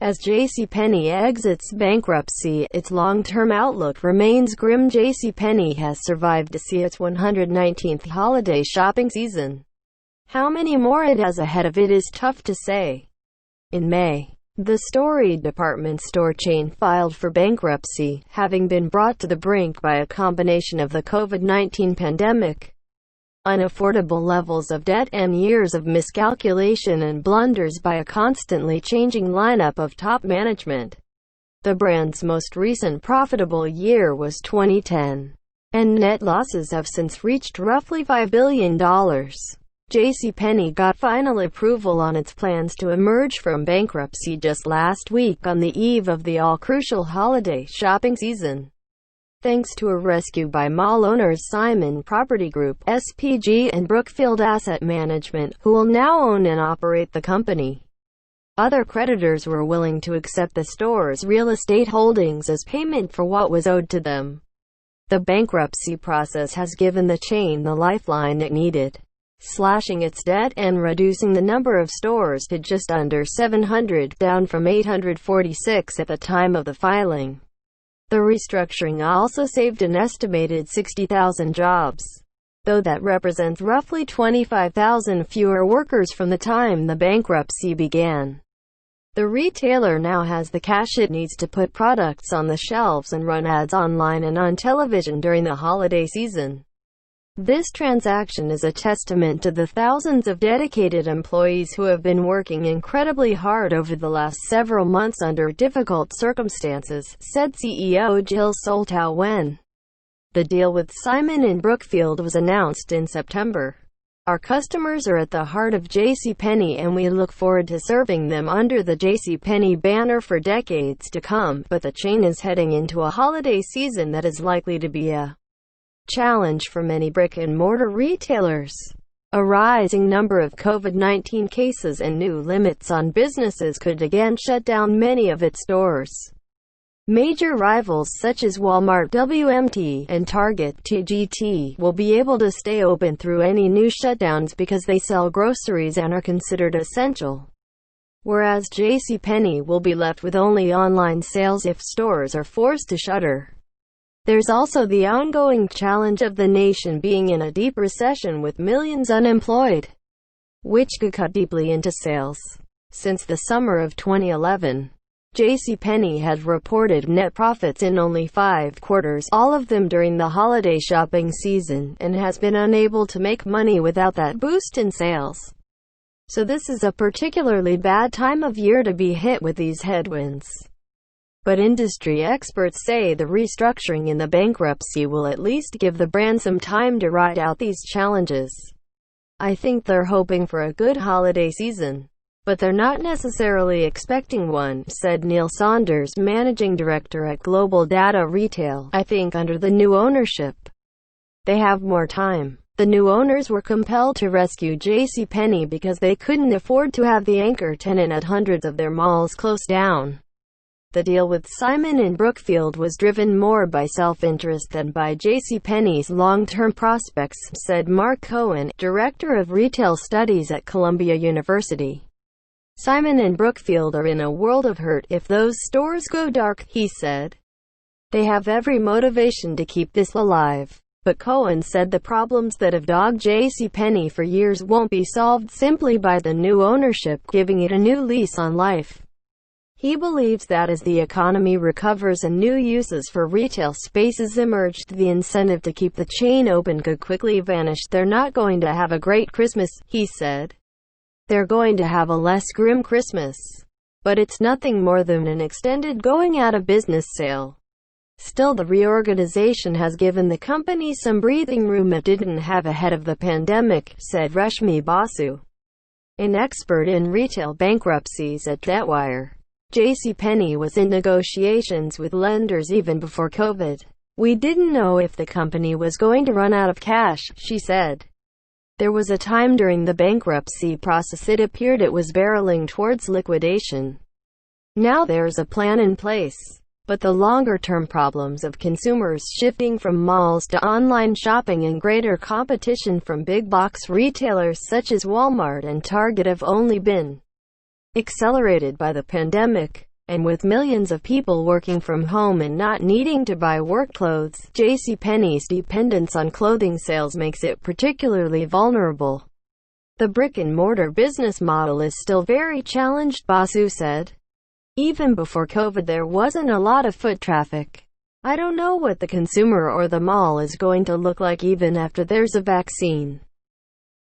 As JCPenney exits bankruptcy, its long-term outlook remains grim. JCPenney has survived to see its 119th holiday shopping season. How many more it has ahead of it is tough to say. In May, the storied department store chain filed for bankruptcy, having been brought to the brink by a combination of the COVID-19 pandemic, unaffordable levels of debt, and years of miscalculation and blunders by a constantly changing lineup of top management. The brand's most recent profitable year was 2010, and net losses have since reached roughly $5 billion. JCPenney got final approval on its plans to emerge from bankruptcy just last week on the eve of the all-crucial holiday shopping season, thanks to a rescue by mall owners Simon Property Group (SPG) and Brookfield Asset Management, who will now own and operate the company. Other creditors were willing to accept the store's real estate holdings as payment for what was owed to them. The bankruptcy process has given the chain the lifeline it needed, slashing its debt and reducing the number of stores to just under 700, down from 846 at the time of the filing. The restructuring also saved an estimated 60,000 jobs, though that represents roughly 25,000 fewer workers from the time the bankruptcy began. The retailer now has the cash it needs to put products on the shelves and run ads online and on television during the holiday season. This transaction is a testament to the thousands of dedicated employees who have been working incredibly hard over the last several months under difficult circumstances, said CEO Jill Soltau when the deal with Simon & Brookfield was announced in September. Our customers are at the heart of JCPenney, and we look forward to serving them under the JCPenney banner for decades to come, but the chain is heading into a holiday season that is likely to be a challenge for many brick-and-mortar retailers. A rising number of COVID-19 cases and new limits on businesses could again shut down many of its stores. Major rivals such as Walmart (WMT) and Target (TGT) will be able to stay open through any new shutdowns because they sell groceries and are considered essential, whereas JCPenney will be left with only online sales if stores are forced to shutter. There's also the ongoing challenge of the nation being in a deep recession with millions unemployed, which could cut deeply into sales. Since the summer of 2011, JCPenney had reported net profits in only 5 quarters, all of them during the holiday shopping season, and has been unable to make money without that boost in sales. So this is a particularly bad time of year to be hit with these headwinds. But industry experts say the restructuring in the bankruptcy will at least give the brand some time to ride out these challenges. I think they're hoping for a good holiday season, but they're not necessarily expecting one, said Neil Saunders, managing director at Global Data Retail. I think under the new ownership, they have more time. The new owners were compelled to rescue JCPenney because they couldn't afford to have the anchor tenant at hundreds of their malls close down. The deal with Simon & Brookfield was driven more by self-interest than by JCPenney's long-term prospects, said Mark Cohen, director of retail studies at Columbia University. Simon & Brookfield are in a world of hurt if those stores go dark, he said. They have every motivation to keep this alive. But Cohen said the problems that have dogged JCPenney for years won't be solved simply by the new ownership giving it a new lease on life. He believes that as the economy recovers and new uses for retail spaces emerge, the incentive to keep the chain open could quickly vanish. They're not going to have a great Christmas, he said. They're going to have a less grim Christmas. But it's nothing more than an extended going out of business sale. Still, the reorganization has given the company some breathing room it didn't have ahead of the pandemic, said Rashmi Basu, an expert in retail bankruptcies at Debtwire. JCPenney was in negotiations with lenders even before COVID. We didn't know if the company was going to run out of cash, she said. There was a time during the bankruptcy process it appeared it was barreling towards liquidation. Now there's a plan in place. But the longer-term problems of consumers shifting from malls to online shopping and greater competition from big-box retailers such as Walmart and Target have only been accelerated by the pandemic. And with millions of people working from home and not needing to buy work clothes, JCPenney's dependence on clothing sales makes it particularly vulnerable. The brick-and-mortar business model is still very challenged, Basu said. Even before COVID there wasn't a lot of foot traffic. I don't know what the consumer or the mall is going to look like even after there's a vaccine.